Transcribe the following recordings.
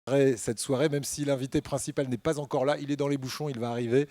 cette soirée, même si l'invité principal n'est pas encore là, il est dans les bouchons, il va arriver.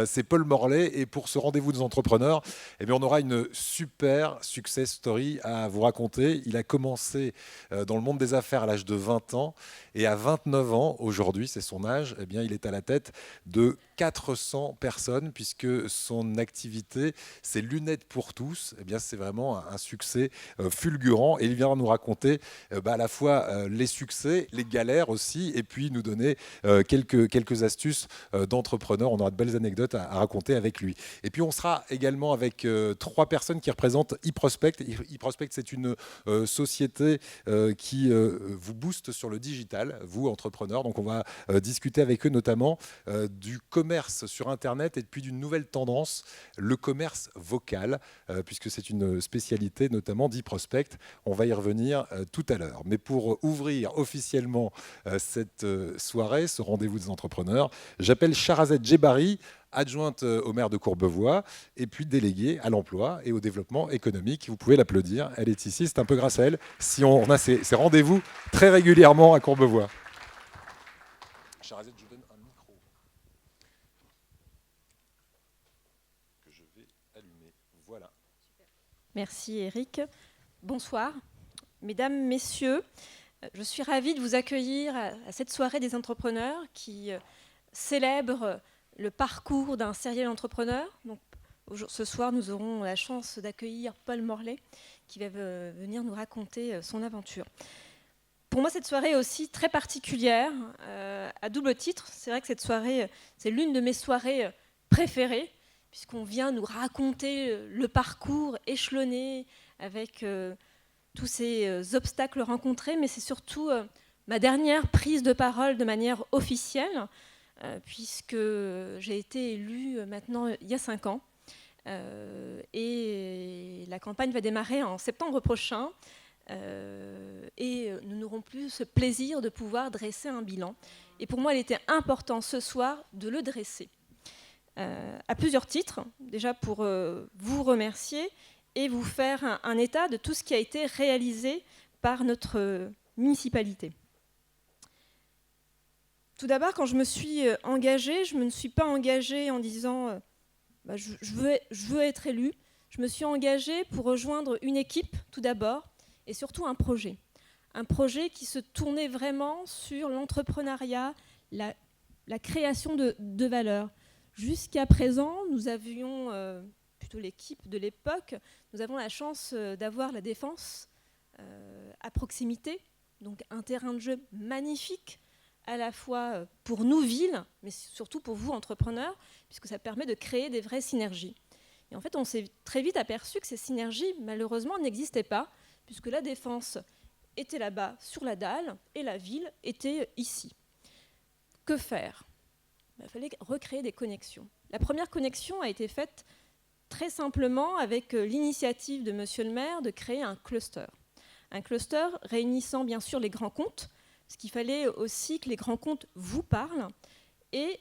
C'est Paul Morlet. Et pour ce rendez-vous des entrepreneurs, eh bien, on aura une super success story à vous raconter. Il a commencé dans le monde des affaires à l'âge de 20 ans. Et à 29 ans, aujourd'hui, c'est son âge, eh bien, il est à la tête de 400 personnes, puisque son activité, c'est Lunettes pour tous. Eh bien, c'est vraiment un succès fulgurant. Et il vient nous raconter à la fois les succès, les galères aussi, et puis nous donner quelques astuces d'entrepreneurs. On aura de belles anecdotes à raconter avec lui. Et puis on sera également avec trois personnes qui représentent eProspect. eProspect, c'est une société qui vous booste sur le digital, vous entrepreneurs. Donc on va discuter avec eux notamment du commerce sur Internet et puis d'une nouvelle tendance, le commerce vocal, puisque c'est une spécialité notamment d'eProspect. On va y revenir tout à l'heure. Mais pour ouvrir officiellement cette soirée, ce rendez-vous des entrepreneurs, j'appelle Charazette Djebari, adjointe au maire de Courbevoie, et puis déléguée à l'emploi et au développement économique. Vous pouvez l'applaudir, elle est ici, c'est un peu grâce à elle si on a ces rendez-vous très régulièrement à Courbevoie. Charazette, je vous donne un micro que je vais allumer. Voilà. Merci Eric. Bonsoir. Mesdames, Messieurs, je suis ravie de vous accueillir à cette soirée des entrepreneurs qui célèbre le parcours d'un serial entrepreneur. Donc, ce soir, nous aurons la chance d'accueillir Paul Morlet qui va venir nous raconter son aventure. Pour moi, cette soirée est aussi très particulière, à double titre. C'est vrai que cette soirée, c'est l'une de mes soirées préférées, puisqu'on vient nous raconter le parcours échelonné avec tous ces obstacles rencontrés, mais c'est surtout ma dernière prise de parole de manière officielle, puisque j'ai été élue maintenant il y a 5 ans. Et la campagne va démarrer en septembre prochain. Et nous n'aurons plus ce plaisir de pouvoir dresser un bilan. Et pour moi, il était important ce soir de le dresser. À plusieurs titres. Déjà pour vous remercier et vous faire un état de tout ce qui a été réalisé par notre municipalité. Tout d'abord, quand je me suis engagée, je ne me suis pas engagée en disant je veux être élue. Je me suis engagée pour rejoindre une équipe, tout d'abord, et surtout un projet. Un projet qui se tournait vraiment sur l'entrepreneuriat, la création de valeur. Jusqu'à présent, nous avions, plutôt l'équipe de l'époque, nous avons la chance d'avoir la Défense à proximité, donc un terrain de jeu magnifique, à la fois pour nous, villes, mais surtout pour vous, entrepreneurs, puisque ça permet de créer des vraies synergies. Et en fait, on s'est très vite aperçu que ces synergies, malheureusement, n'existaient pas, puisque la Défense était là-bas sur la dalle et la ville était ici. Que faire ? Il fallait recréer des connexions. La première connexion a été faite très simplement avec l'initiative de Monsieur le maire de créer un cluster. Un cluster réunissant bien sûr les grands comptes, parce qu'il fallait aussi que les grands comptes vous parlent. Et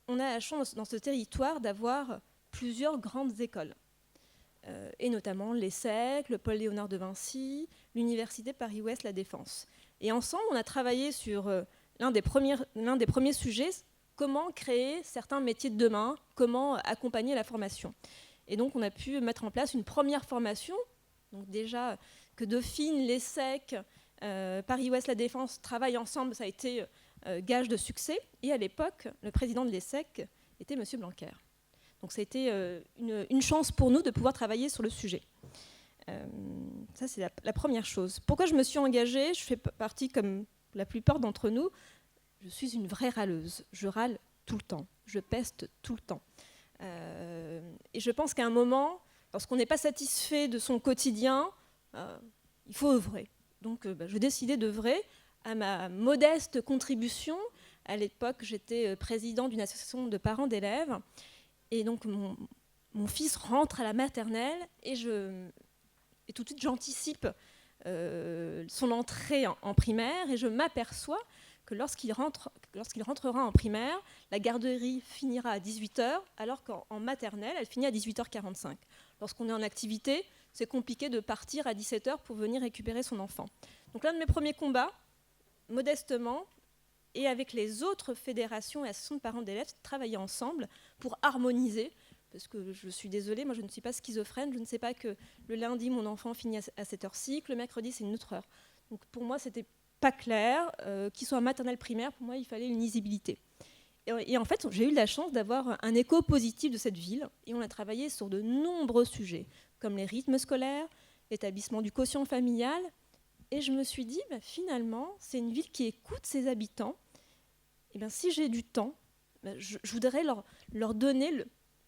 on a la chance dans ce territoire d'avoir plusieurs grandes écoles. Et notamment l'ESSEC, le Paul Léonard de Vinci, l'Université Paris-Ouest, la Défense. Et ensemble, on a travaillé sur l'un des premiers sujets, comment créer certains métiers de demain, comment accompagner la formation. Et donc, on a pu mettre en place une première formation, donc déjà que Dauphine, l'ESSEC, Paris-Ouest, la Défense travaillent ensemble, ça a été gage de succès. Et à l'époque, le président de l'ESSEC était M. Blanquer. Donc ça a été une chance pour nous de pouvoir travailler sur le sujet. Ça, c'est la première chose. Pourquoi je me suis engagée ? Je fais partie, comme la plupart d'entre nous, je suis une vraie râleuse. Je râle tout le temps. Je peste tout le temps. Et je pense qu'à un moment, lorsqu'on n'est pas satisfait de son quotidien, il faut œuvrer. Donc je décidais d'œuvrer à ma modeste contribution. À l'époque, j'étais présidente d'une association de parents d'élèves. Et donc, mon fils rentre à la maternelle et tout de suite, j'anticipe son entrée en primaire et je m'aperçois que lorsqu'il rentrera en primaire, la garderie finira à 18h, alors qu'en maternelle, elle finit à 18h45. Lorsqu'on est en activité, c'est compliqué de partir à 17h pour venir récupérer son enfant. Donc l'un de mes premiers combats, modestement, et avec les autres fédérations et associations de parents d'élèves, travailler ensemble pour harmoniser. Parce que je suis désolée, moi je ne suis pas schizophrène, je ne sais pas que le lundi mon enfant finit à cette heure-ci, que le mercredi c'est une autre heure. Donc pour moi c'était pas clair, qu'il soit en maternelle primaire, pour moi il fallait une lisibilité. Et en fait j'ai eu la chance d'avoir un écho positif de cette ville, et on a travaillé sur de nombreux sujets, comme les rythmes scolaires, l'établissement du quotient familial, et je me suis dit, finalement c'est une ville qui écoute ses habitants, et si j'ai du temps, je voudrais leur donner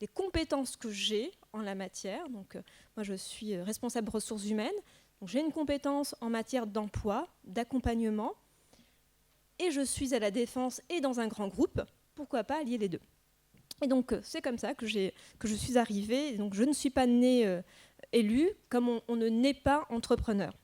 les compétences que j'ai en la matière. Donc, moi, je suis responsable ressources humaines. Donc, j'ai une compétence en matière d'emploi, d'accompagnement. Et je suis à la Défense et dans un grand groupe. Pourquoi pas allier les deux? Et donc, c'est comme ça que je suis arrivée. Et donc, je ne suis pas née élue, comme on ne naît pas entrepreneur.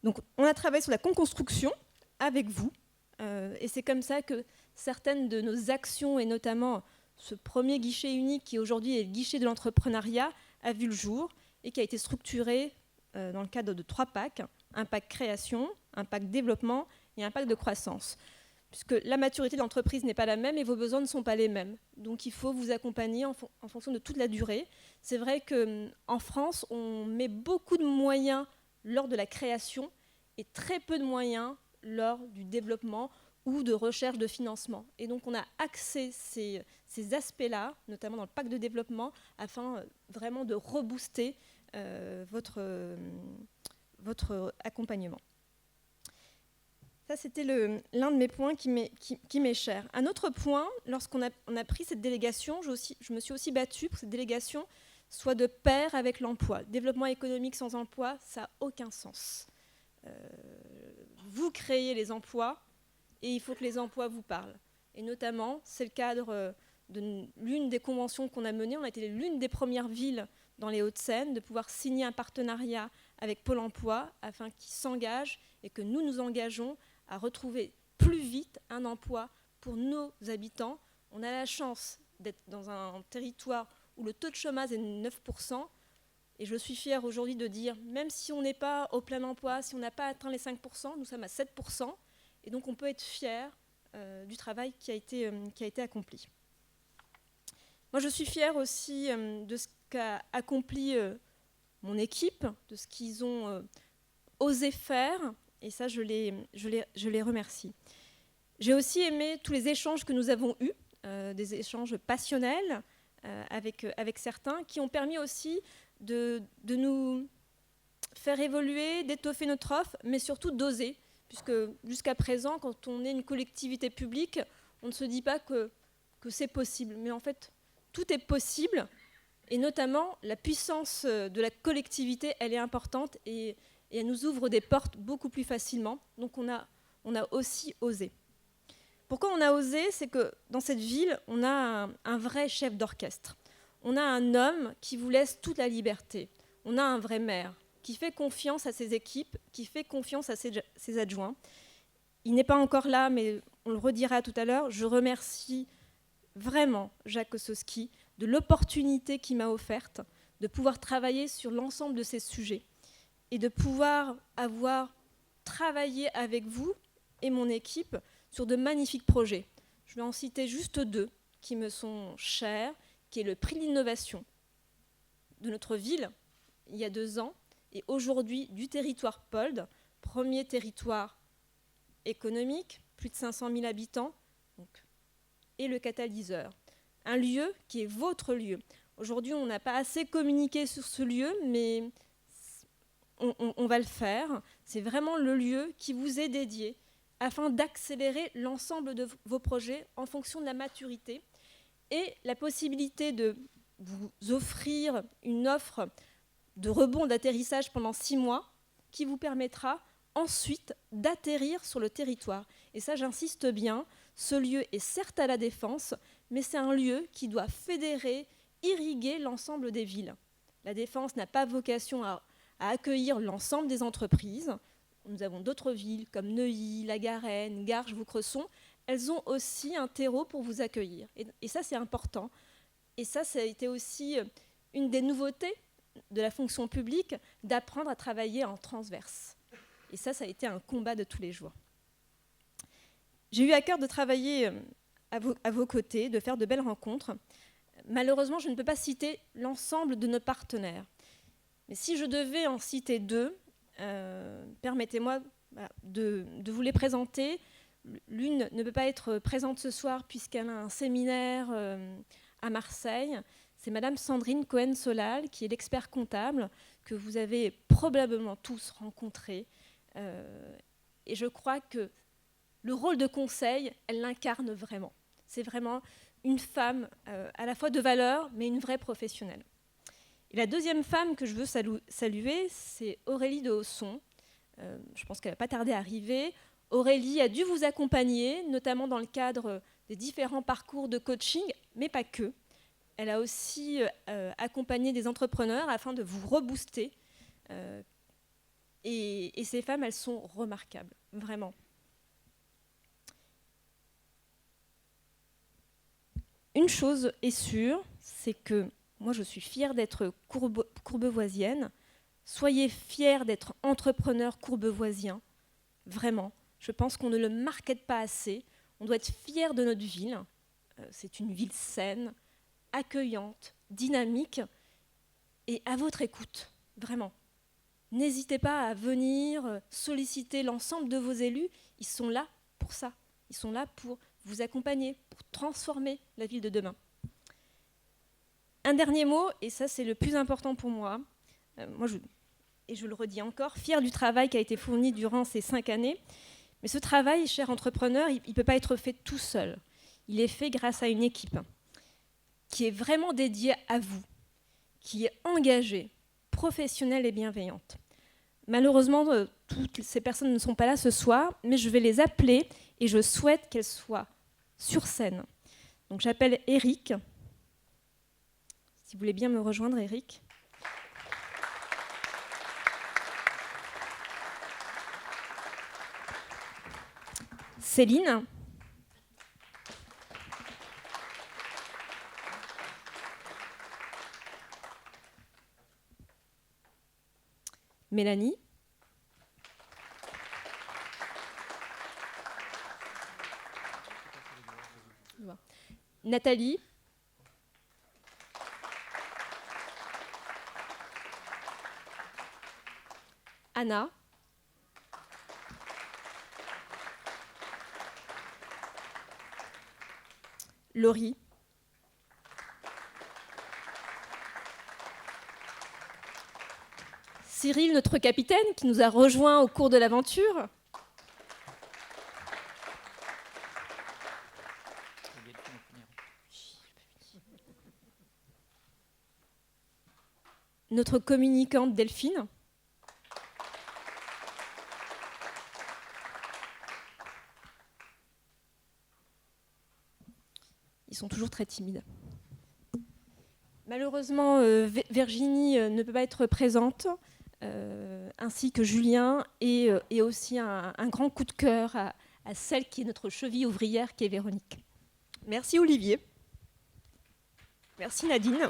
Donc, on a travaillé sur la co-construction avec vous. Et c'est comme ça que certaines de nos actions, et notamment ce premier guichet unique qui aujourd'hui est le guichet de l'entrepreneuriat, a vu le jour et qui a été structuré dans le cadre de 3 packs, un pack création, un pack développement et un pack de croissance. Puisque la maturité de l'entreprise n'est pas la même et vos besoins ne sont pas les mêmes. Donc il faut vous accompagner en fonction de toute la durée. C'est vrai qu'en France, on met beaucoup de moyens lors de la création et très peu de moyens lors du développement ou de recherche de financement. Et donc on a axé ces aspects-là, notamment dans le pacte de développement, afin vraiment de rebooster votre accompagnement. Ça, c'était l'un de mes points qui m'est cher. Un autre point, lorsqu'on a pris cette délégation, je me suis aussi battue pour que cette délégation soit de pair avec l'emploi. Développement économique sans emploi, ça n'a aucun sens. Vous créez les emplois, et il faut que les emplois vous parlent. Et notamment, c'est le cadre de l'une des conventions qu'on a menées. On a été l'une des premières villes dans les Hauts-de-Seine de pouvoir signer un partenariat avec Pôle emploi afin qu'ils s'engagent et que nous nous engageons à retrouver plus vite un emploi pour nos habitants. On a la chance d'être dans un territoire où le taux de chômage est de 9%. Et je suis fière aujourd'hui de dire, même si on n'est pas au plein emploi, si on n'a pas atteint les 5%, nous sommes à 7%. Et donc on peut être fier du travail qui a été accompli. Moi je suis fière aussi de ce qu'a accompli mon équipe, de ce qu'ils ont osé faire, et ça je les remercie. J'ai aussi aimé tous les échanges que nous avons eus, des échanges passionnels avec certains, qui ont permis aussi de nous faire évoluer, d'étoffer notre offre, mais surtout d'oser. Puisque jusqu'à présent, quand on est une collectivité publique, on ne se dit pas que c'est possible. Mais en fait, tout est possible, et notamment la puissance de la collectivité, elle est importante, et elle nous ouvre des portes beaucoup plus facilement. Donc on a aussi osé. Pourquoi on a osé? C'est que dans cette ville, on a un vrai chef d'orchestre. On a un homme qui vous laisse toute la liberté. On a un vrai maire qui fait confiance à ses équipes, qui fait confiance à ses adjoints. Il n'est pas encore là, mais on le redira tout à l'heure. Je remercie vraiment Jacques Ossowski de l'opportunité qu'il m'a offerte de pouvoir travailler sur l'ensemble de ces sujets et de pouvoir avoir travaillé avec vous et mon équipe sur de magnifiques projets. Je vais en citer juste 2 qui me sont chers, qui est le prix de l'innovation de notre ville, il y a 2 ans, et aujourd'hui du territoire POLD, premier territoire économique, plus de 500 000 habitants, donc, et le catalyseur. Un lieu qui est votre lieu. Aujourd'hui, on n'a pas assez communiqué sur ce lieu, mais on va le faire. C'est vraiment le lieu qui vous est dédié afin d'accélérer l'ensemble de vos projets en fonction de la maturité et la possibilité de vous offrir une offre de rebond d'atterrissage pendant 6 mois qui vous permettra ensuite d'atterrir sur le territoire. Et ça, j'insiste bien, ce lieu est certes à la Défense, mais c'est un lieu qui doit fédérer, irriguer l'ensemble des villes. La Défense n'a pas vocation à accueillir l'ensemble des entreprises. Nous avons d'autres villes comme Neuilly, La Garenne, Garches, Vaucresson. Elles ont aussi un terreau pour vous accueillir. Et ça, c'est important. Et ça a été aussi une des nouveautés de la fonction publique, d'apprendre à travailler en transverse. Et ça a été un combat de tous les jours. J'ai eu à cœur de travailler à vos côtés, de faire de belles rencontres. Malheureusement, je ne peux pas citer l'ensemble de nos partenaires. Mais si je devais en citer 2, permettez-moi de vous les présenter. L'une ne peut pas être présente ce soir puisqu'elle a un séminaire à Marseille. C'est Madame Sandrine Cohen-Solal, qui est l'expert comptable que vous avez probablement tous rencontré. Et je crois que le rôle de conseil, elle l'incarne vraiment. C'est vraiment une femme à la fois de valeur, mais une vraie professionnelle. Et la deuxième femme que je veux saluer, c'est Aurélie de Hausson. Je pense qu'elle ne va pas tarder à arriver. Aurélie a dû vous accompagner, notamment dans le cadre des différents parcours de coaching, mais pas que. Elle a aussi accompagné des entrepreneurs afin de vous rebooster. Et ces femmes, elles sont remarquables, vraiment. Une chose est sûre, c'est que moi, je suis fière d'être courbevoisienne. Soyez fiers d'être entrepreneur courbevoisien. Vraiment. Je pense qu'on ne le markete pas assez. On doit être fier de notre ville. C'est une ville saine, accueillante, dynamique et à votre écoute. Vraiment. N'hésitez pas à venir solliciter l'ensemble de vos élus. Ils sont là pour ça. Ils sont là pour vous accompagner, pour transformer la ville de demain. Un dernier mot, et ça c'est le plus important pour moi. Et je le redis encore, fière du travail qui a été fourni durant ces 5 années. Mais ce travail, cher entrepreneur, il ne peut pas être fait tout seul. Il est fait grâce à une équipe qui est vraiment dédiée à vous, qui est engagée, professionnelle et bienveillante. Malheureusement, toutes ces personnes ne sont pas là ce soir, mais je vais les appeler et je souhaite qu'elles soient sur scène. Donc j'appelle Eric. Si vous voulez bien me rejoindre, Eric. Céline. Mélanie. Nathalie. Anna. Laurie. Cyril, notre capitaine, qui nous a rejoints au cours de l'aventure. Notre communicante Delphine. Ils sont toujours très timides. Malheureusement, Virginie ne peut pas être présente, ainsi que Julien, et aussi un grand coup de cœur à celle qui est notre cheville ouvrière, qui est Véronique. Merci Olivier. Merci Nadine.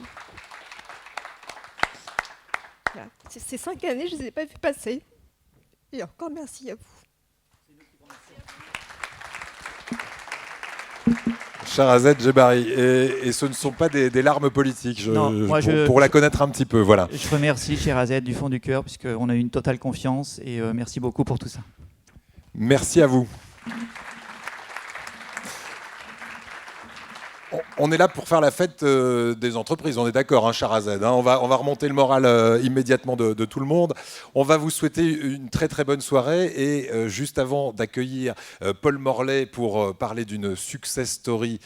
Voilà. Ces 5 années, je ne les ai pas vues passer. Et encore merci à vous. Charazette Djebari, et ce ne sont pas des larmes politiques, pour la connaître un petit peu. Voilà. Je remercie Charazette du fond du cœur, puisqu'on a eu une totale confiance, et merci beaucoup pour tout ça. Merci à vous. On est là pour faire la fête des entreprises, on est d'accord, hein, Charazette, hein, on va remonter le moral immédiatement de tout le monde. On va vous souhaiter une très très bonne soirée, et juste avant d'accueillir Paul Morlet pour parler d'une success story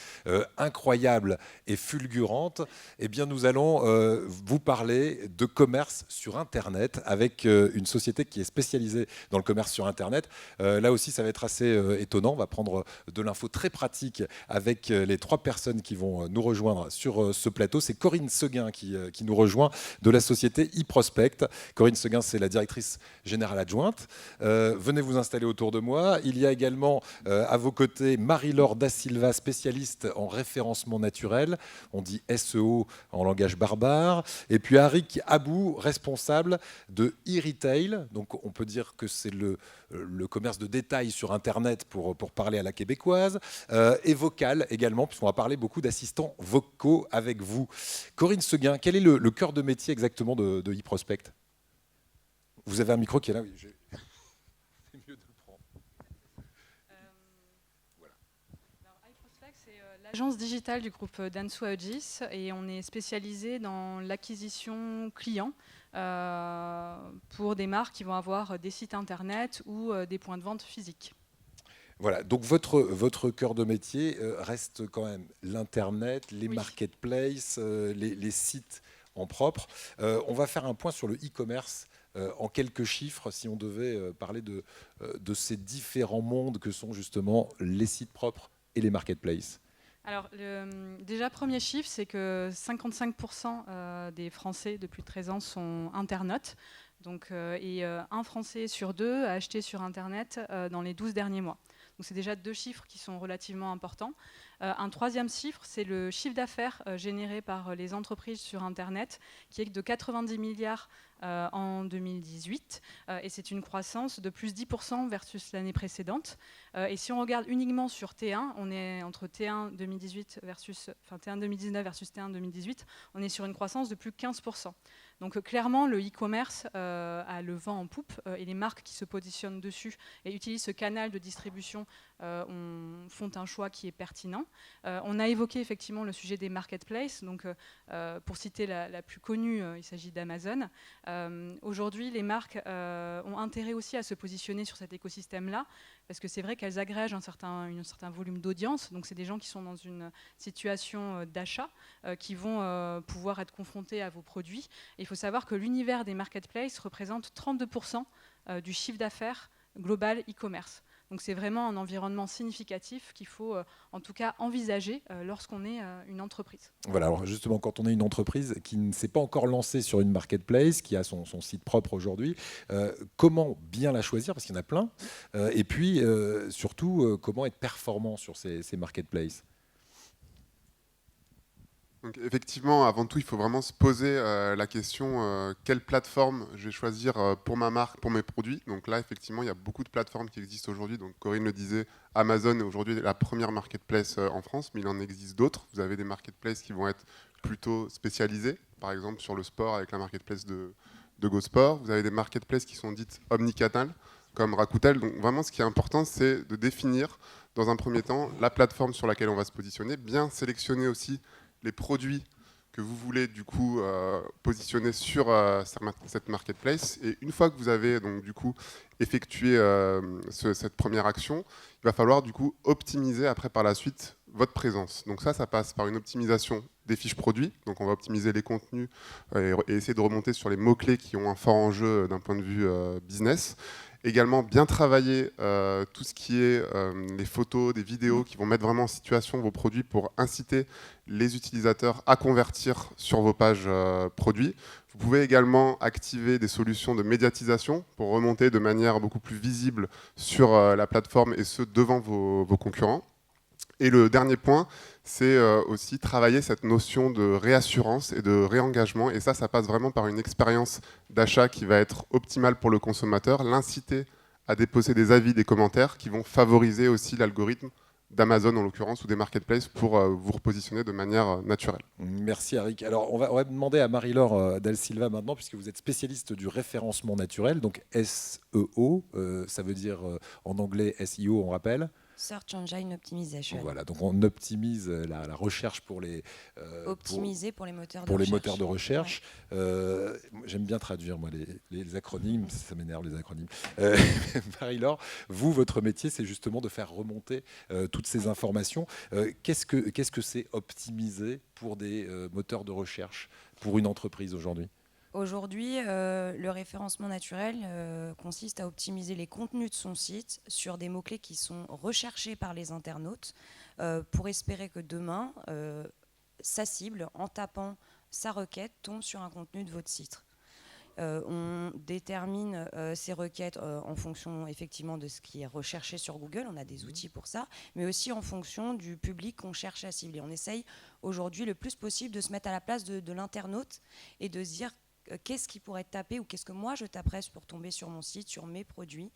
incroyable et fulgurante, eh bien nous allons vous parler de commerce sur Internet avec une société qui est spécialisée dans le commerce sur Internet. Là aussi, ça va être assez étonnant. On va prendre de l'info très pratique avec les 3 personnes qui vont vont nous rejoindre sur ce plateau. C'est Corinne Seguin qui nous rejoint de la société eProspect. Corinne Seguin, c'est la directrice générale adjointe. Venez vous installer autour de moi. Il y a également à vos côtés Marie-Laure Da Silva, spécialiste en référencement naturel. On dit SEO en langage barbare. Et puis Arik Abou, responsable de e-retail. Donc on peut dire que c'est le commerce de détail sur Internet pour parler à la québécoise. Et vocal également, puisqu'on va parler beaucoup d'assistants vocaux avec vous. Corinne Seguin, quel est le cœur de métier exactement de eProspect ? Vous avez un micro qui est là, oui. C'est mieux de le prendre. iProspect, c'est l'agence digitale du groupe Dentsu Aegis et on est spécialisé dans l'acquisition client pour des marques qui vont avoir des sites internet ou des points de vente physiques. Voilà, donc votre cœur de métier reste quand même l'internet, les marketplaces, les sites en propre. On va faire un point sur le e-commerce. En quelques chiffres, si on devait parler de ces différents mondes que sont justement les sites propres et les marketplaces. Alors, déjà, premier chiffre, c'est que 55% des Français de plus de 13 ans sont internautes. Donc, et un Français sur deux a acheté sur Internet dans les 12 derniers mois. Donc, c'est déjà 2 chiffres qui sont relativement importants. Un troisième chiffre, c'est le chiffre d'affaires généré par les entreprises sur Internet, qui est de 90 milliards en 2018. Et c'est une croissance de plus 10% versus l'année précédente. Et si on regarde uniquement sur T1, on est entre T1 2018 T1 2019 versus T1 2018, on est sur une croissance de plus 15%. Donc clairement, le e-commerce a le vent en poupe et les marques qui se positionnent dessus et utilisent ce canal de distribution font un choix qui est pertinent. On a évoqué effectivement le sujet des marketplaces. Donc, pour citer la plus connue, il s'agit d'Amazon. Aujourd'hui, les marques ont intérêt aussi à se positionner sur cet écosystème-là parce que c'est vrai qu'elles agrègent un certain volume d'audience. Donc, c'est des gens qui sont dans une situation d'achat qui vont pouvoir être confrontés à vos produits. Et il faut savoir que l'univers des marketplaces représente 32% du chiffre d'affaires global e-commerce. Donc c'est vraiment un environnement significatif qu'il faut en tout cas envisager lorsqu'on est une entreprise. Voilà, alors justement, quand on est une entreprise qui ne s'est pas encore lancée sur une marketplace, qui a son site propre aujourd'hui, comment bien la choisir, parce qu'il y en a plein, et puis surtout, comment être performant sur ces marketplaces ? Donc effectivement, avant tout, il faut vraiment se poser la question quelle plateforme je vais choisir pour ma marque, pour mes produits. Donc là, effectivement, il y a beaucoup de plateformes qui existent aujourd'hui. Donc Corinne le disait, Amazon est aujourd'hui la première marketplace en France, mais il en existe d'autres. Vous avez des marketplaces qui vont être plutôt spécialisées, par exemple sur le sport avec la marketplace de GoSport. Vous avez des marketplaces qui sont dites omnicanal, comme Rakuten. Donc vraiment, ce qui est important, c'est de définir, dans un premier temps, la plateforme sur laquelle on va se positionner, bien sélectionner aussi les produits que vous voulez du coup positionner sur cette marketplace. Et une fois que vous avez donc du coup effectué cette première action, il va falloir du coup optimiser après par la suite votre présence. Donc ça passe par une optimisation des fiches produits. Donc on va optimiser les contenus et essayer de remonter sur les mots-clés qui ont un fort enjeu d'un point de vue business. Également, bien travailler tout ce qui est les photos, des vidéos qui vont mettre vraiment en situation vos produits pour inciter les utilisateurs à convertir sur vos pages produits. Vous pouvez également activer des solutions de médiatisation pour remonter de manière beaucoup plus visible sur la plateforme et ce, devant vos concurrents. Et le dernier point, c'est aussi travailler cette notion de réassurance et de réengagement. Et ça passe vraiment par une expérience d'achat qui va être optimale pour le consommateur, l'inciter à déposer des avis, des commentaires qui vont favoriser aussi l'algorithme d'Amazon en l'occurrence ou des marketplaces pour vous repositionner de manière naturelle. Merci Arik. Alors on va demander à Marie-Laure Da Silva maintenant, puisque vous êtes spécialiste du référencement naturel, donc SEO, ça veut dire en anglais SEO, on rappelle. Search Engine Optimization. Voilà, donc on optimise la recherche pour les... Optimiser pour les moteurs de pour recherche. les moteurs de recherche. Ouais. J'aime bien traduire, moi, les acronymes, ça m'énerve les acronymes. Marie-Laure, vous, votre métier, c'est justement de faire remonter toutes ces informations. Qu'est-ce que c'est optimiser pour des moteurs de recherche pour une entreprise aujourd'hui ? Aujourd'hui, le référencement naturel consiste à optimiser les contenus de son site sur des mots-clés qui sont recherchés par les internautes pour espérer que demain, sa cible, en tapant sa requête, tombe sur un contenu de votre site. On détermine ces requêtes en fonction effectivement de ce qui est recherché sur Google, on a des outils pour ça, mais aussi en fonction du public qu'on cherche à cibler. On essaye aujourd'hui le plus possible de se mettre à la place de l'internaute et de se dire qu'est-ce qui pourrait taper ou qu'est-ce que moi je taperais pour tomber sur mon site, sur mes produits.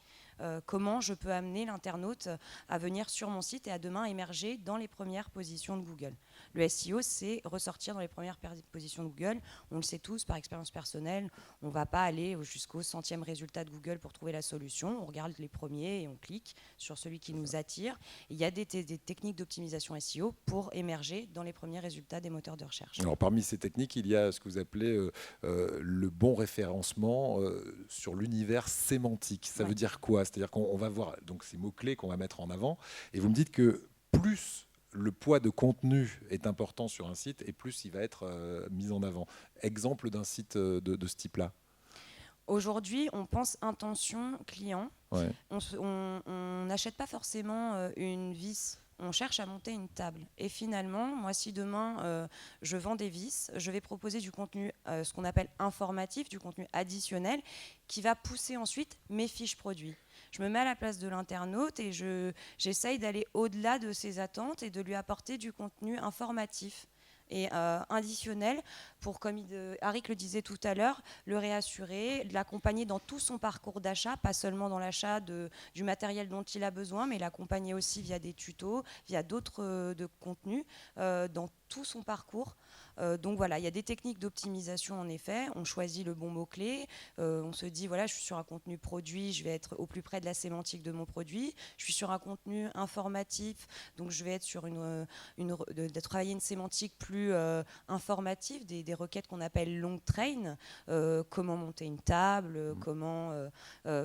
Comment je peux amener l'internaute à venir sur mon site et à demain émerger dans les premières positions de Google. Le SEO, c'est ressortir dans les premières positions de Google. On le sait tous par expérience personnelle. On ne va pas aller jusqu'au 100e résultat de Google pour trouver la solution. On regarde les premiers et on clique sur celui qui nous attire. Et il y a des techniques d'optimisation SEO pour émerger dans les premiers résultats des moteurs de recherche. Alors, parmi ces techniques, il y a ce que vous appelez le bon référencement sur l'univers sémantique. Ça veut dire quoi? C'est-à-dire qu'on va voir donc, ces mots-clés qu'on va mettre en avant. Et vous me dites que plus le poids de contenu est important sur un site et plus il va être mis en avant. Exemple d'un site de ce type-là. Aujourd'hui, on pense intention client. Ouais. On n'achète pas forcément une vis. On cherche à monter une table. Et finalement, moi, si demain, je vends des vis, je vais proposer du contenu, ce qu'on appelle informatif, du contenu additionnel, qui va pousser ensuite mes fiches produits. Je me mets à la place de l'internaute et j'essaye d'aller au-delà de ses attentes et de lui apporter du contenu informatif et additionnel pour, comme Arik le disait tout à l'heure, le réassurer, l'accompagner dans tout son parcours d'achat, pas seulement dans l'achat du matériel dont il a besoin, mais l'accompagner aussi via des tutos, via d'autres contenus, dans tout son parcours. Donc voilà, il y a des techniques d'optimisation en effet. On choisit le bon mot-clé. On se dit, voilà, je suis sur un contenu produit, je vais être au plus près de la sémantique de mon produit. Je suis sur un contenu informatif, donc je vais être sur de travailler une sémantique plus informative, des requêtes qu'on appelle long train. Comment monter une table, comment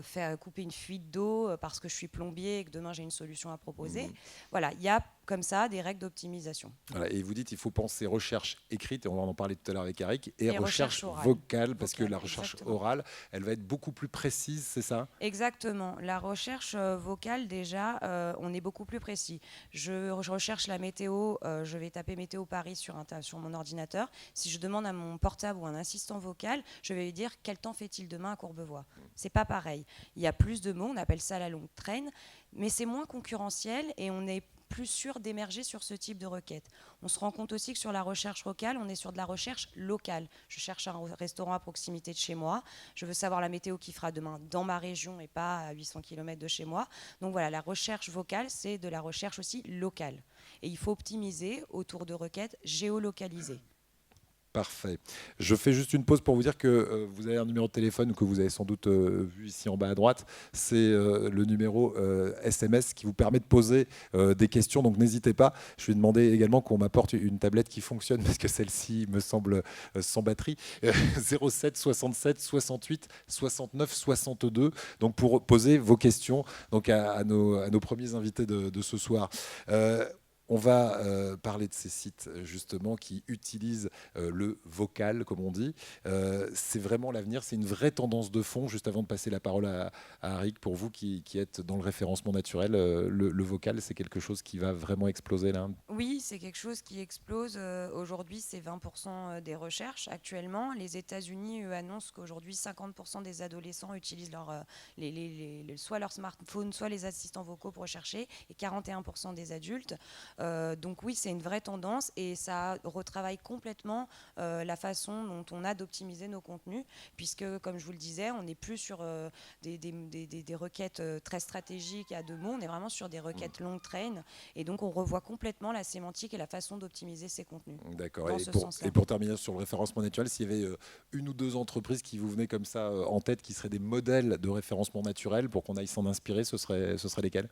faire couper une fuite d'eau parce que je suis plombier et que demain j'ai une solution à proposer. Voilà, il y a comme ça des règles d'optimisation. Voilà, et vous dites qu'il faut penser recherche écrite, et on va en parler tout à l'heure avec Arik, et recherche orale. vocale, parce que la recherche exactement. orale, elle va être beaucoup plus précise, c'est ça? Exactement. La recherche vocale, déjà, on est beaucoup plus précis. Je recherche la météo, je vais taper météo Paris sur mon ordinateur. Si je demande à mon portable ou un assistant vocal, je vais lui dire quel temps fait-il demain à Courbevoie. C'est pas pareil. Il y a plus de mots, on appelle ça la longue traîne, mais c'est moins concurrentiel et on est plus sûr d'émerger sur ce type de requête. On se rend compte aussi que sur la recherche vocale, on est sur de la recherche locale. Je cherche un restaurant à proximité de chez moi. Je veux savoir la météo qui fera demain dans ma région et pas à 800 km de chez moi. Donc voilà, la recherche vocale, c'est de la recherche aussi locale. Et il faut optimiser autour de requêtes géolocalisées. Parfait. Je fais juste une pause pour vous dire que vous avez un numéro de téléphone que vous avez sans doute vu ici en bas à droite. C'est le numéro SMS qui vous permet de poser des questions. Donc n'hésitez pas. Je vais demander également qu'on m'apporte une tablette qui fonctionne parce que celle-ci me semble sans batterie. 07 67 68 69 62. Donc pour poser vos questions donc à nos premiers invités de ce soir. On va parler de ces sites justement qui utilisent le vocal, comme on dit. C'est vraiment l'avenir, c'est une vraie tendance de fond. Juste avant de passer la parole à Arik, pour vous qui êtes dans le référencement naturel, le vocal, c'est quelque chose qui va vraiment exploser là? Oui, c'est quelque chose qui explose. Aujourd'hui, c'est 20% des recherches. Actuellement, les États-Unis annoncent qu'aujourd'hui, 50% des adolescents utilisent soit leur smartphone, soit les assistants vocaux pour rechercher, et 41% des adultes. Donc oui, c'est une vraie tendance et ça retravaille complètement la façon dont on a d'optimiser nos contenus, puisque, comme je vous le disais, on n'est plus sur des requêtes très stratégiques à deux mots, on est vraiment sur des requêtes long train, et donc on revoit complètement la sémantique et la façon d'optimiser ces contenus. D'accord. Et pour terminer sur le référencement naturel, s'il y avait une ou deux entreprises qui vous venaient comme ça en tête, qui seraient des modèles de référencement naturel pour qu'on aille s'en inspirer, ce serait lesquels?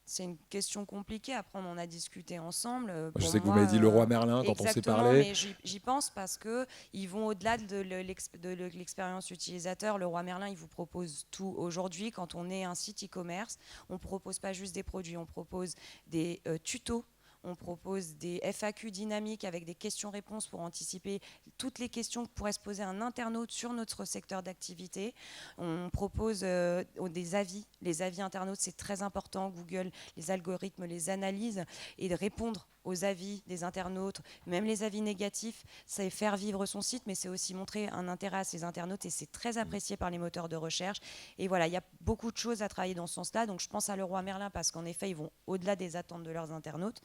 C'est une question compliquée, après on en a discuté ensemble. Je sais que vous m'avez dit Leroy Merlin quand on s'est parlé. Mais j'y pense parce qu'ils vont au-delà de l'expérience utilisateur. Leroy Merlin, il vous propose tout. Aujourd'hui, quand on est un site e-commerce, on ne propose pas juste des produits, on propose des tutos. On propose des FAQ dynamiques avec des questions-réponses pour anticiper toutes les questions que pourrait se poser un internaute sur notre secteur d'activité. On propose des avis. Les avis internautes, c'est très important. Google, les algorithmes les analysent et de répondre aux avis des internautes, même les avis négatifs, c'est faire vivre son site, mais c'est aussi montrer un intérêt à ses internautes et c'est très apprécié par les moteurs de recherche. Et voilà, il y a beaucoup de choses à travailler dans ce sens-là. Donc je pense à Leroy Merlin parce qu'en effet, ils vont au-delà des attentes de leurs internautes,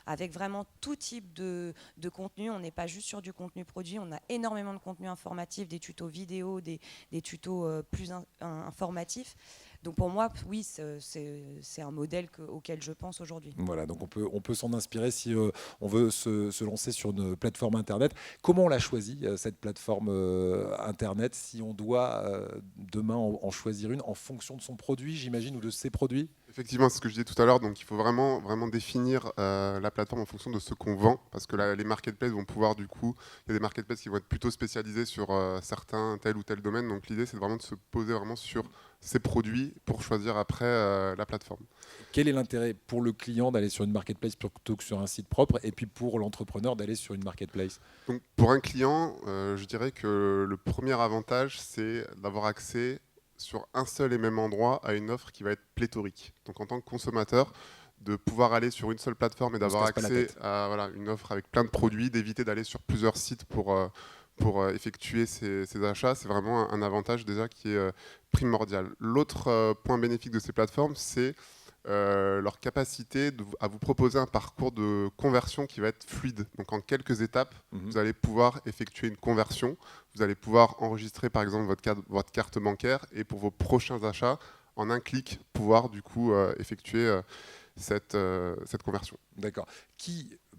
avec vraiment tout type de contenu. On n'est pas juste sur du contenu produit, on a énormément de contenu informatif, des tutos vidéo, des tutos plus informatifs. Donc pour moi, oui, c'est un modèle auquel je pense aujourd'hui. Voilà, donc on peut s'en inspirer si on veut se lancer sur une plateforme Internet. Comment on la choisit, cette plateforme Internet, si on doit demain en choisir une en fonction de son produit, j'imagine, ou de ses produits? Effectivement, c'est ce que je disais tout à l'heure, donc il faut vraiment définir la plateforme en fonction de ce qu'on vend, parce que les marketplaces vont pouvoir du coup, il y a des marketplaces qui vont être plutôt spécialisés sur certains tel ou tel domaine, donc l'idée c'est vraiment de se poser vraiment sur ces produits pour choisir après la plateforme. Quel est l'intérêt pour le client d'aller sur une marketplace plutôt que sur un site propre, et puis pour l'entrepreneur d'aller sur une marketplace? Donc, pour un client, je dirais que le premier avantage c'est d'avoir accès sur un seul et même endroit à une offre qui va être pléthorique. Donc en tant que consommateur, de pouvoir aller sur une seule plateforme et d'avoir accès à une offre avec plein de produits, d'éviter d'aller sur plusieurs sites pour effectuer ces achats, c'est vraiment un avantage déjà qui est primordial. L'autre point bénéfique de ces plateformes, c'est leur capacité à vous proposer un parcours de conversion qui va être fluide. Donc en quelques étapes, vous allez pouvoir effectuer une conversion, vous allez pouvoir enregistrer par exemple votre carte bancaire et pour vos prochains achats, en un clic, pouvoir du coup effectuer cette conversion. D'accord.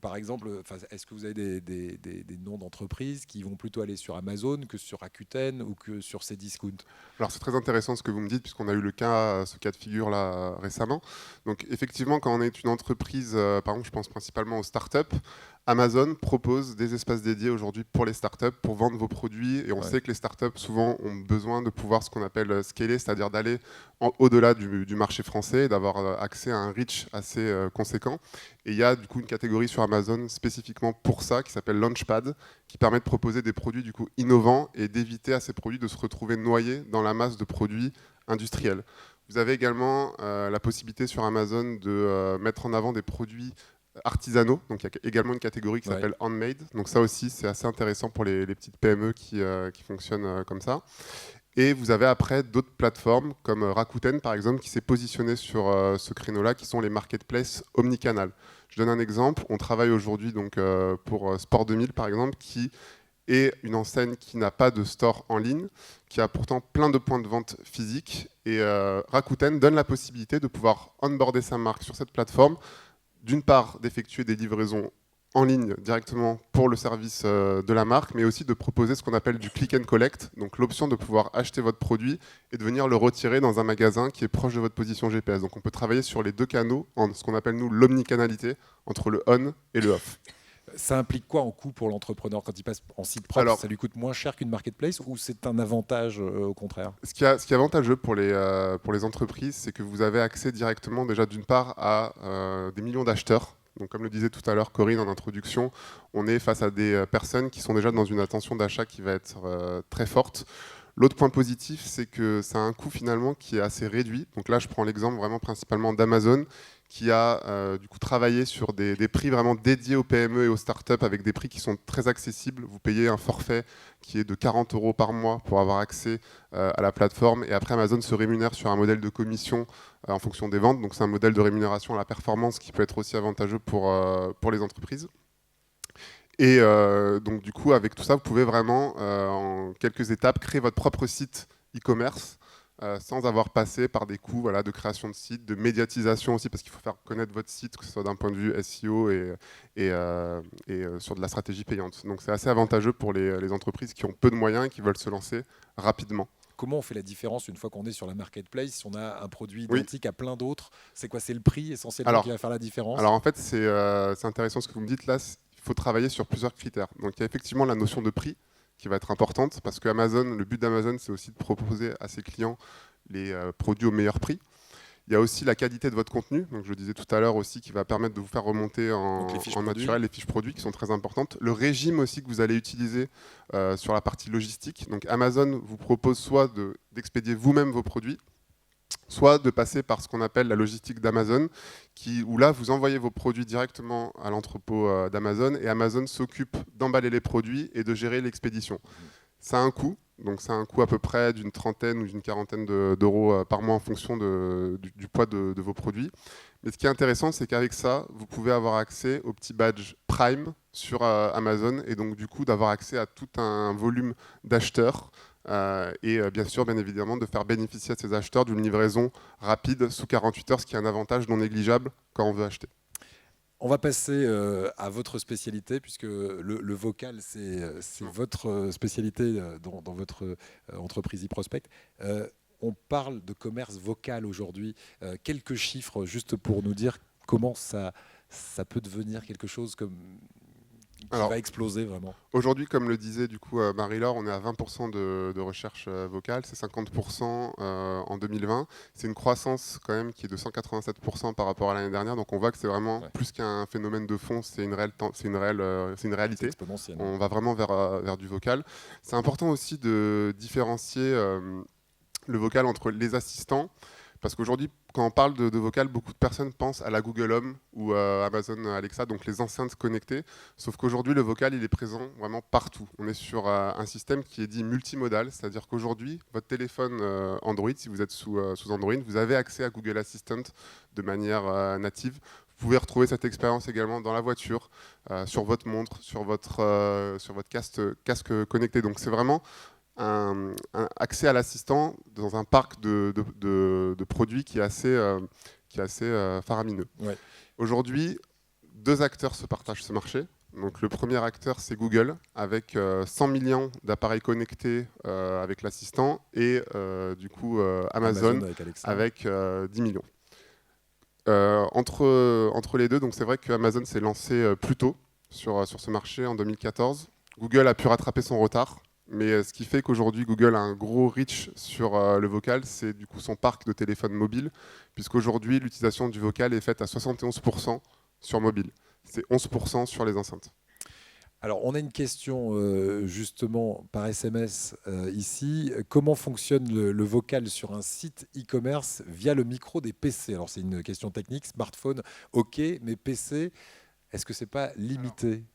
Par exemple, est-ce que vous avez des noms d'entreprises qui vont plutôt aller sur Amazon que sur Rakuten ou que sur Cdiscount? Alors c'est très intéressant ce que vous me dites, puisqu'on a eu ce cas de figure là récemment. Donc effectivement, quand on est une entreprise, par exemple je pense principalement aux startups, Amazon propose des espaces dédiés aujourd'hui pour les startups, pour vendre vos produits. Et on sait que les startups souvent ont besoin de pouvoir ce qu'on appelle scaler, c'est-à-dire d'aller au-delà du marché français, d'avoir accès à un reach assez conséquent. Et il y a du coup une catégorie sur Amazon spécifiquement pour ça qui s'appelle Launchpad, qui permet de proposer des produits du coup innovants et d'éviter à ces produits de se retrouver noyés dans la masse de produits industriels. Vous avez également la possibilité sur Amazon de mettre en avant des produits artisanaux, donc il y a également une catégorie qui s'appelle handmade, donc ça aussi c'est assez intéressant pour les petites PME qui fonctionnent comme ça. Et vous avez après d'autres plateformes comme Rakuten par exemple qui s'est positionné sur ce créneau-là, qui sont les marketplaces omnicanal. Je donne un exemple, on travaille aujourd'hui donc pour Sport 2000 par exemple, qui est une enseigne qui n'a pas de store en ligne, qui a pourtant plein de points de vente physiques, et Rakuten donne la possibilité de pouvoir onboarder sa marque sur cette plateforme, d'une part d'effectuer des livraisons en ligne directement pour le service de la marque, mais aussi de proposer ce qu'on appelle du click and collect, donc l'option de pouvoir acheter votre produit et de venir le retirer dans un magasin qui est proche de votre position GPS. Donc on peut travailler sur les deux canaux, en ce qu'on appelle nous l'omnicanalité, entre le on et le off. Ça implique quoi en coût pour l'entrepreneur quand il passe en site propre? Alors, ça lui coûte moins cher qu'une marketplace ou c'est un avantage au contraire? Ce qui est avantageux pour les entreprises, c'est que vous avez accès directement déjà d'une part à des millions d'acheteurs. Donc, comme le disait tout à l'heure Corinne en introduction, on est face à des personnes qui sont déjà dans une attention d'achat qui va être très forte. L'autre point positif, c'est que ça a un coût finalement qui est assez réduit. Donc là, je prends l'exemple vraiment principalement d'Amazon, qui a du coup travaillé sur des prix vraiment dédiés aux PME et aux startups avec des prix qui sont très accessibles. Vous payez un forfait qui est de 40 € par mois pour avoir accès à la plateforme. Et après, Amazon se rémunère sur un modèle de commission en fonction des ventes. Donc c'est un modèle de rémunération à la performance qui peut être aussi avantageux pour les entreprises. Et donc du coup, avec tout ça, vous pouvez vraiment, en quelques étapes, créer votre propre site e-commerce sans avoir passé par des coûts de création de site, de médiatisation aussi, parce qu'il faut faire connaître votre site, que ce soit d'un point de vue SEO et sur de la stratégie payante. Donc c'est assez avantageux pour les entreprises qui ont peu de moyens et qui veulent se lancer rapidement. Comment on fait la différence une fois qu'on est sur la marketplace, si on a un produit identique à plein d'autres? C'est quoi? C'est le prix essentiellement qui va faire la différence? Alors en fait, c'est intéressant ce que vous me dites là. Il faut travailler sur plusieurs critères. Donc il y a effectivement la notion de prix qui va être importante, parce que le but d'Amazon, c'est aussi de proposer à ses clients les produits au meilleur prix. Il y a aussi la qualité de votre contenu, donc je le disais tout à l'heure aussi, qui va permettre de vous faire remonter en naturel les fiches produits qui sont très importantes. Le régime aussi que vous allez utiliser sur la partie logistique. Donc Amazon vous propose soit d'expédier vous-même vos produits, soit de passer par ce qu'on appelle la logistique d'Amazon, où là, vous envoyez vos produits directement à l'entrepôt d'Amazon et Amazon s'occupe d'emballer les produits et de gérer l'expédition. Ça a un coût, donc c'est un coût à peu près d'une trentaine ou d'une quarantaine d'euros par mois en fonction du poids de vos produits. Mais ce qui est intéressant, c'est qu'avec ça, vous pouvez avoir accès au petit badge Prime sur Amazon et donc du coup d'avoir accès à tout un volume d'acheteurs et bien évidemment, de faire bénéficier à ces acheteurs d'une livraison rapide sous 48 heures, ce qui est un avantage non négligeable quand on veut acheter. On va passer à votre spécialité, puisque le vocal, c'est votre spécialité dans votre entreprise e-prospect. On parle de commerce vocal aujourd'hui. Quelques chiffres juste pour nous dire comment ça peut devenir quelque chose qui va exploser vraiment. Aujourd'hui, comme le disait du coup Marie-Laure, on est à 20% de recherche vocale, c'est 50% en 2020. C'est une croissance quand même qui est de 187% par rapport à l'année dernière. Donc on voit que c'est vraiment plus qu'un phénomène de fond, c'est une réalité. On va vraiment vers du vocal. C'est important aussi de différencier le vocal entre les assistants. Parce qu'aujourd'hui, quand on parle de vocal, beaucoup de personnes pensent à la Google Home ou à Amazon Alexa, donc les enceintes connectées. Sauf qu'aujourd'hui, le vocal, il est présent vraiment partout. On est sur un système qui est dit multimodal, c'est-à-dire qu'aujourd'hui, votre téléphone Android, si vous êtes sous Android, vous avez accès à Google Assistant de manière native. Vous pouvez retrouver cette expérience également dans la voiture, sur votre montre, sur votre casque connecté. Donc c'est vraiment un accès à l'assistant dans un parc de produits qui est assez faramineux. Ouais. Aujourd'hui, 2 acteurs se partagent ce marché. Donc, le premier acteur, c'est Google, avec 100 millions d'appareils connectés avec l'assistant, et du coup Amazon avec 10 millions. Entre les deux, donc c'est vrai que Amazon s'est lancé plus tôt sur ce marché en 2014. Google a pu rattraper son retard. Mais ce qui fait qu'aujourd'hui, Google a un gros reach sur le vocal, c'est du coup son parc de téléphones mobiles, puisqu'aujourd'hui, l'utilisation du vocal est faite à 71% sur mobile. C'est 11% sur les enceintes. Alors, on a une question justement par SMS ici. Comment fonctionne le vocal sur un site e-commerce via le micro des PC? Alors, c'est une question technique. Smartphone, OK, mais PC, est-ce que c'est pas limité?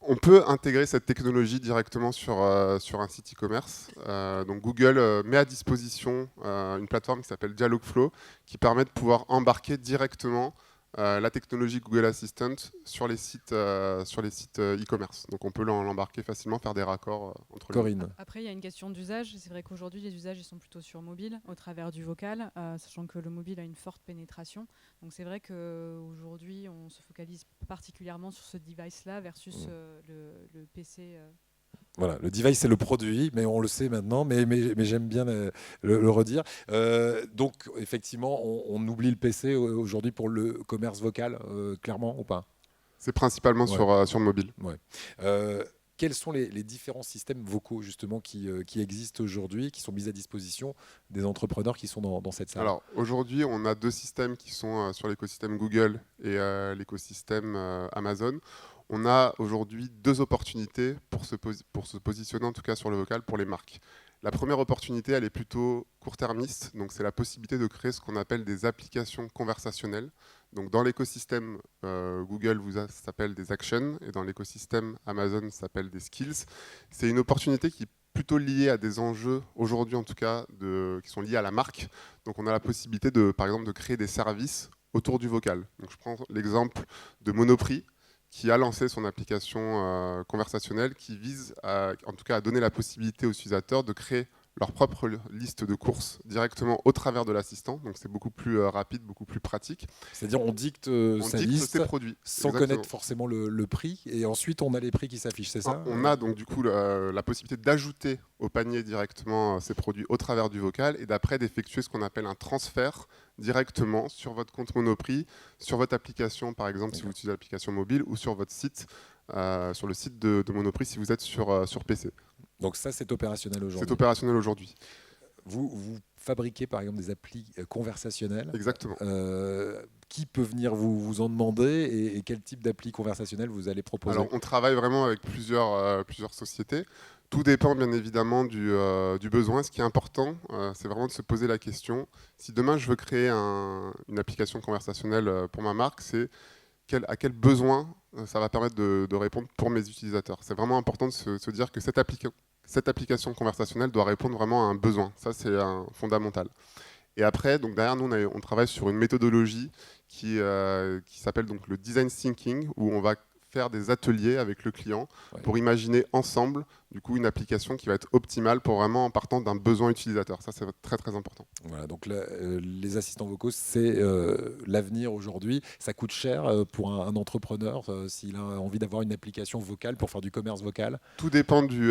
On peut intégrer cette technologie directement sur un site e-commerce. Donc Google met à disposition une plateforme qui s'appelle Dialogflow qui permet de pouvoir embarquer directement la technologie Google Assistant sur les sites e-commerce. Donc on peut l'embarquer facilement, faire des raccords entre Corinne. les deux. Après, il y a une question d'usage. C'est vrai qu'aujourd'hui, les usages ils sont plutôt sur mobile, au travers du vocal, sachant que le mobile a une forte pénétration. Donc c'est vrai qu'aujourd'hui, on se focalise particulièrement sur ce device-là versus le PC. Voilà, le device, c'est le produit, mais on le sait maintenant, mais j'aime bien le redire. Donc, effectivement, on oublie le PC aujourd'hui pour le commerce vocal, clairement, ou pas? C'est principalement sur mobile. Ouais. Quels sont les différents systèmes vocaux, justement, qui existent aujourd'hui, qui sont mis à disposition des entrepreneurs qui sont dans cette salle? Alors, aujourd'hui, on a 2 systèmes qui sont sur l'écosystème Google et l'écosystème Amazon. On a aujourd'hui 2 opportunités pour se positionner, en tout cas sur le vocal, pour les marques. La première opportunité, elle est plutôt court-termiste, donc c'est la possibilité de créer ce qu'on appelle des applications conversationnelles. Donc dans l'écosystème Google, ça s'appelle des actions, et dans l'écosystème Amazon, ça s'appelle des skills. C'est une opportunité qui est plutôt liée à des enjeux, aujourd'hui en tout cas, qui sont liés à la marque. Donc on a la possibilité, par exemple, de créer des services autour du vocal. Donc je prends l'exemple de Monoprix, qui a lancé son application conversationnelle qui vise en tout cas à donner la possibilité aux utilisateurs de créer leur propre liste de courses directement au travers de l'assistant. Donc c'est beaucoup plus rapide, beaucoup plus pratique. C'est-à-dire on dicte sa liste ses produits, sans connaître forcément le prix, et ensuite on a les prix qui s'affichent, c'est ça? On a donc du coup la possibilité d'ajouter au panier directement ces produits au travers du vocal, et d'après d'effectuer ce qu'on appelle un transfert directement sur votre compte Monoprix, sur votre application par exemple si vous utilisez l'application mobile, ou sur votre site, sur le site de Monoprix si vous êtes sur PC. Donc ça, c'est opérationnel aujourd'hui. C'est opérationnel aujourd'hui. Vous fabriquez par exemple des applis conversationnelles. Exactement. Qui peut venir vous en demander et quel type d'appli conversationnelle vous allez proposer? Alors, on travaille vraiment avec plusieurs sociétés. Tout dépend bien évidemment du besoin. Ce qui est important, c'est vraiment de se poser la question. Si demain je veux créer une application conversationnelle pour ma marque, c'est à quel besoin ça va permettre de répondre pour mes utilisateurs. C'est vraiment important de se dire que cette application conversationnelle doit répondre vraiment à un besoin. Ça, c'est fondamental. Et après, donc derrière nous, on travaille sur une méthodologie qui s'appelle donc le design thinking, où on va faire des ateliers avec le client pour imaginer ensemble du coup une application qui va être optimale pour vraiment en partant d'un besoin utilisateur. Ça, c'est très très important. Voilà, donc les assistants vocaux, c'est l'avenir aujourd'hui. Ça coûte cher pour un entrepreneur s'il a envie d'avoir une application vocale pour faire du commerce vocal. Tout dépend du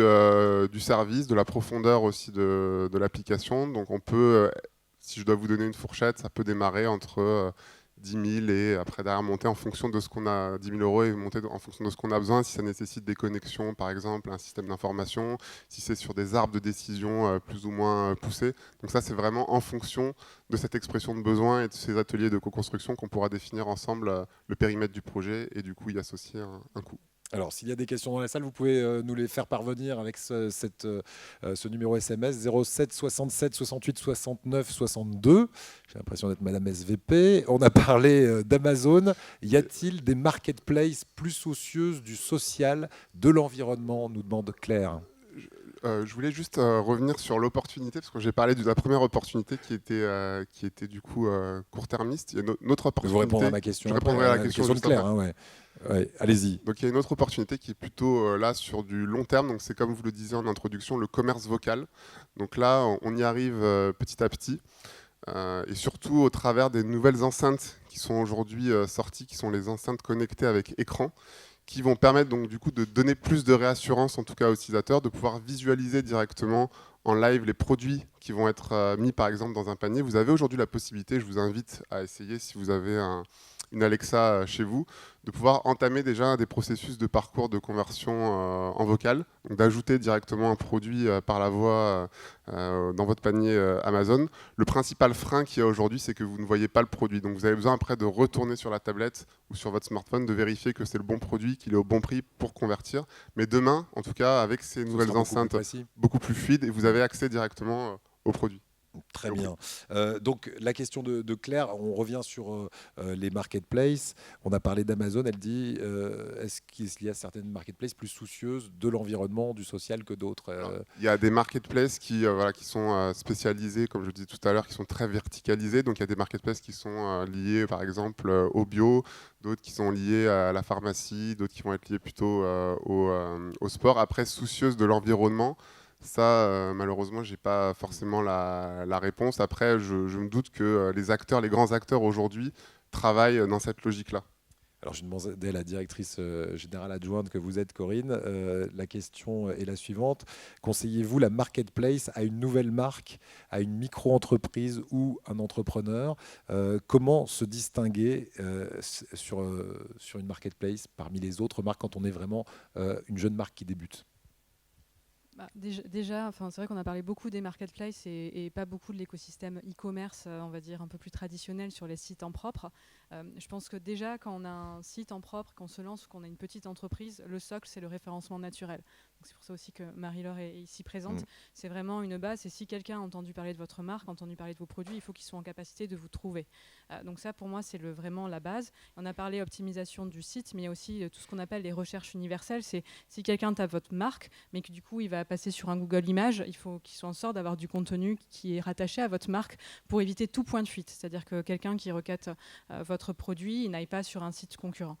service, de la profondeur aussi de l'application. Donc on peut, si je dois vous donner une fourchette, ça peut démarrer entre 10 000 et après derrière monter en fonction de ce qu'on a, 10 000 euros et monter en fonction de ce qu'on a besoin, si ça nécessite des connexions par exemple, un système d'information, si c'est sur des arbres de décision plus ou moins poussés. Donc ça c'est vraiment en fonction de cette expression de besoin et de ces ateliers de co-construction qu'on pourra définir ensemble le périmètre du projet et du coup y associer un coût. Alors, s'il y a des questions dans la salle, vous pouvez nous les faire parvenir avec ce numéro SMS 07 67 68 69 62. J'ai l'impression d'être Madame SVP. On a parlé d'Amazon. Y a-t-il des marketplaces plus soucieuses du social, de l'environnement, nous demande Claire. Je voulais juste revenir sur l'opportunité, parce que j'ai parlé de la première opportunité qui était du coup court-termiste. Il y a une autre opportunité. Vous répondrez à ma question. Je répondrai à la question de Claire. Hein, ouais, allez-y. Donc il y a une autre opportunité qui est plutôt là sur du long terme. Donc c'est comme vous le disiez en introduction, le commerce vocal. Donc là, on y arrive petit à petit. Et surtout au travers des nouvelles enceintes qui sont aujourd'hui sorties, qui sont les enceintes connectées avec écran, qui vont permettre donc du coup de donner plus de réassurance en tout cas aux utilisateurs, de pouvoir visualiser directement en live les produits qui vont être mis par exemple dans un panier. Vous avez aujourd'hui la possibilité, je vous invite à essayer si vous avez une Alexa chez vous, de pouvoir entamer déjà des processus de parcours de conversion en vocal, donc d'ajouter directement un produit par la voix dans votre panier Amazon. Le principal frein qu'il y a aujourd'hui, c'est que vous ne voyez pas le produit. Donc vous avez besoin après de retourner sur la tablette ou sur votre smartphone, de vérifier que c'est le bon produit, qu'il est au bon prix pour convertir. Mais demain, en tout cas, avec ces nouvelles enceintes beaucoup plus fluides, et vous avez accès directement au produit. Très bien. Donc la question de Claire, on revient sur les marketplaces. On a parlé d'Amazon, elle dit est-ce qu'il y a certaines marketplaces plus soucieuses de l'environnement, du social que d'autres Il y a des marketplaces qui sont spécialisés, comme je le disais tout à l'heure, qui sont très verticalisés. Donc il y a des marketplaces qui sont liés par exemple au bio, d'autres qui sont liés à la pharmacie, d'autres qui vont être liés plutôt au sport. Après, soucieuses de l'environnement, ça, malheureusement, je n'ai pas forcément la réponse. Après, je me doute que les grands acteurs aujourd'hui travaillent dans cette logique-là. Alors, je demandais à la directrice générale adjointe que vous êtes, Corinne. La question est la suivante. Conseillez-vous la marketplace à une nouvelle marque, à une micro-entreprise ou un entrepreneur? Comment se distinguer sur une marketplace parmi les autres marques quand on est vraiment une jeune marque qui débute? Déjà, c'est vrai qu'on a parlé beaucoup des marketplaces et pas beaucoup de l'écosystème e-commerce, on va dire un peu plus traditionnel sur les sites en propre. Je pense que déjà, quand on a un site en propre, qu'on se lance ou qu'on a une petite entreprise, le socle, c'est le référencement naturel. C'est pour ça aussi que Marie-Laure est ici présente. C'est vraiment une base. Et si quelqu'un a entendu parler de votre marque, entendu parler de vos produits, il faut qu'ils soient en capacité de vous trouver. Donc ça, pour moi, c'est vraiment la base. On a parlé optimisation du site, mais il y a aussi tout ce qu'on appelle les recherches universelles. C'est si quelqu'un tape votre marque, mais que du coup, il va passer sur un Google Images, il faut qu'il soit en sorte d'avoir du contenu qui est rattaché à votre marque pour éviter tout point de fuite. C'est-à-dire que quelqu'un qui requête votre produit, il n'aille pas sur un site concurrent.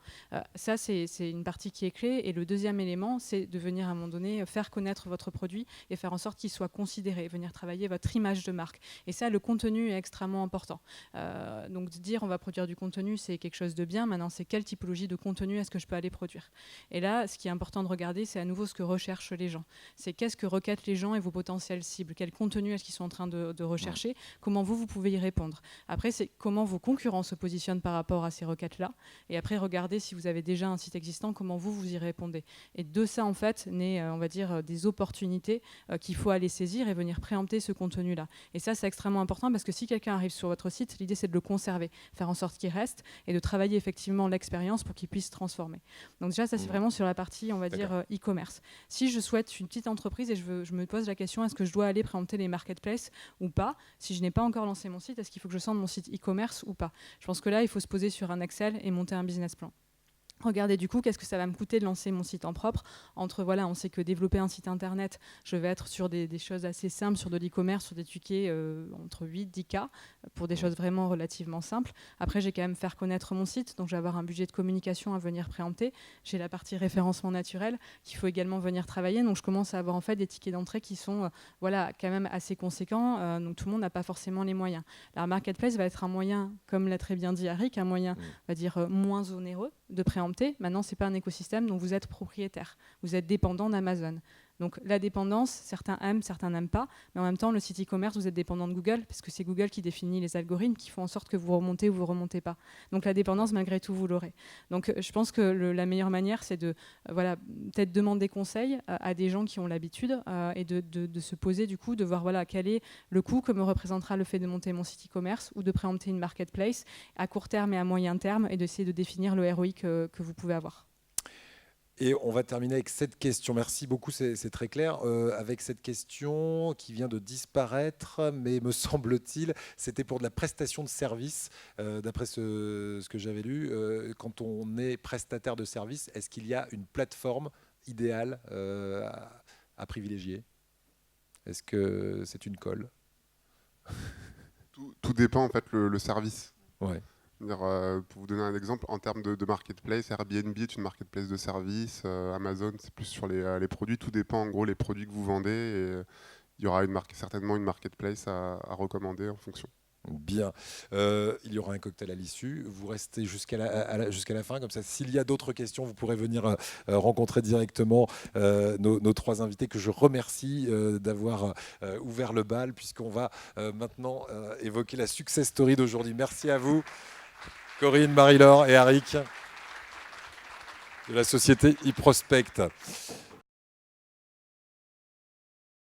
Ça, c'est une partie qui est clé. Et le deuxième élément, c'est de venir à un moment donné faire connaître votre produit et faire en sorte qu'il soit considéré, venir travailler votre image de marque. Et ça, le contenu est extrêmement important. Donc de dire on va produire du contenu, c'est quelque chose de bien. Maintenant, c'est quelle typologie de contenu est-ce que je peux aller produire? Et là, ce qui est important de regarder, c'est à nouveau ce que recherchent les gens. C'est qu'est-ce que requêtent les gens et vos potentiels cibles, quel contenu est-ce qu'ils sont en train de rechercher, comment vous pouvez y répondre. Après, c'est comment vos concurrents se positionnent par rapport à ces requêtes-là, et après, regardez si vous avez déjà un site existant, comment vous y répondez. Et de ça, en fait, naît, on va dire, des opportunités qu'il faut aller saisir et venir préempter ce contenu-là. Et ça, c'est extrêmement important parce que si quelqu'un arrive sur votre site, l'idée, c'est de le conserver, faire en sorte qu'il reste et de travailler effectivement l'expérience pour qu'il puisse se transformer. Donc déjà, ça, c'est vraiment sur la partie, on va dire, e-commerce. Si je souhaite une petite entreprise et je me pose la question, est-ce que je dois aller préempter les marketplaces ou pas? Si je n'ai pas encore lancé mon site, est-ce qu'il faut que je sente mon site e-commerce ou pas? Je pense que là, il faut se poser sur un Excel et monter un business plan. Regardez du coup, qu'est-ce que ça va me coûter de lancer mon site en propre. On sait que développer un site internet, je vais être sur des choses assez simples, sur de l'e-commerce, sur des tickets entre 8 10 K, pour des choses vraiment relativement simples. Après, j'ai quand même faire connaître mon site, donc je vais avoir un budget de communication à venir préempter. J'ai la partie référencement naturel qu'il faut également venir travailler. Donc je commence à avoir en fait des tickets d'entrée qui sont quand même assez conséquents. Donc tout le monde n'a pas forcément les moyens. La marketplace va être un moyen, comme l'a très bien dit Eric, un moyen, on va dire, moins onéreux de préempter. Maintenant, ce n'est pas un écosystème dont vous êtes propriétaire. Vous êtes dépendant d'Amazon. Donc la dépendance, certains aiment, certains n'aiment pas. Mais en même temps, le site e-commerce, vous êtes dépendant de Google, parce que c'est Google qui définit les algorithmes qui font en sorte que vous remontez ou vous ne remontez pas. Donc la dépendance, malgré tout, vous l'aurez. Donc je pense que la meilleure manière, c'est de peut-être demander conseil à des gens qui ont l'habitude et de se poser, du coup, de voir quel est le coût que me représentera le fait de monter mon site e-commerce ou de préempter une marketplace à court terme et à moyen terme et d'essayer de définir le ROI que vous pouvez avoir. Et on va terminer avec cette question. Merci beaucoup, c'est très clair. Avec cette question qui vient de disparaître, mais me semble-t-il, c'était pour de la prestation de service. D'après ce que j'avais lu, quand on est prestataire de service, est-ce qu'il y a une plateforme idéale à privilégier? Est-ce que c'est une colle? Tout dépend en fait le service. Ouais. Pour vous donner un exemple, en termes de marketplace, Airbnb est une marketplace de services, Amazon c'est plus sur les produits, tout dépend en gros les produits que vous vendez et il y aura certainement une marketplace à recommander en fonction. Bien, il y aura un cocktail à l'issue, vous restez jusqu'à la fin, comme ça s'il y a d'autres questions, vous pourrez venir rencontrer directement nos trois invités que je remercie d'avoir ouvert le bal, puisqu'on va maintenant évoquer la success story d'aujourd'hui. Merci à vous. Corinne, Marie-Laure et Eric de la société eProspect.